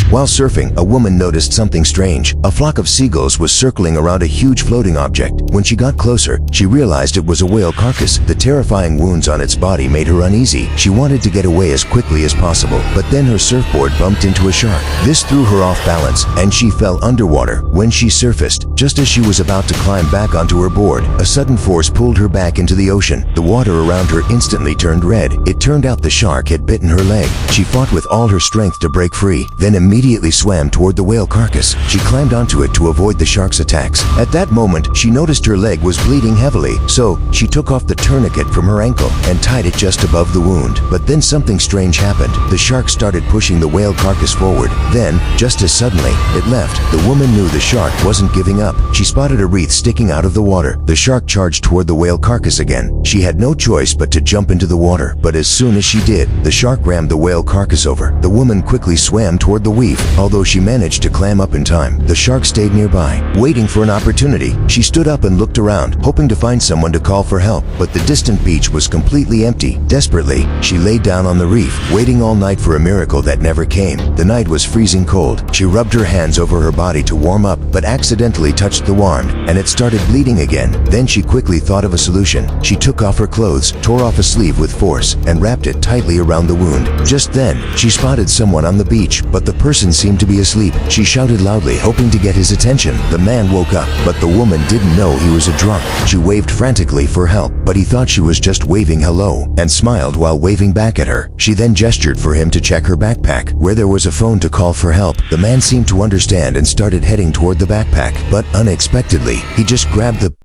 While surfing, a woman noticed something strange. A flock of seagulls was circling around a huge floating object. When she got closer, she realized it was a whale carcass. The terrifying wounds on its body made her uneasy. She wanted to get away as quickly as possible, but then her surfboard bumped into a shark. This threw her off balance, and she fell underwater. When she surfaced, just as she was about to climb back onto her board, a sudden force pulled her back into the ocean. The water around her instantly turned red. It turned out the shark had bitten her leg. She fought with all her strength to break free, then immediately swam toward the whale carcass. She climbed onto it to avoid the shark's attacks. At that moment, she noticed her leg was bleeding heavily, so she took off the tourniquet from her ankle and tied it just above the wound. But then something strange happened. The shark started pushing the whale carcass forward. Then, just as suddenly, it left. The woman knew the shark wasn't giving up. She spotted a wreath sticking out of the water. The shark charged toward the whale carcass again. She had no choice but to jump into the water, but as soon as she did, the shark rammed the whale carcass over. The woman quickly swam toward the reef. Although she managed to climb up in time, the shark stayed nearby, waiting for an opportunity. She stood up and looked around, hoping to find someone to call for help, but the distant beach was completely empty. Desperately, she lay down on the reef, waiting all night for a miracle that never came. The night was freezing cold. She rubbed her hands over her body to warm up, but accidentally touched the wand, and it started bleeding again. Then she quickly thought of a solution. She took off her clothes, tore off a sleeve with force, and wrapped it tightly around the wound. Just then, she spotted someone on the beach, but the person seemed to be asleep. She shouted loudly, hoping to get his attention. The man woke up, but the woman didn't know he was a drunk. She waved frantically for help, but he thought she was just waving hello, and smiled while waving back at her. She then gestured for him to check her backpack, where there was a phone to call for help. The man seemed to understand and started heading toward the backpack, but unexpectedly, he just grabbed the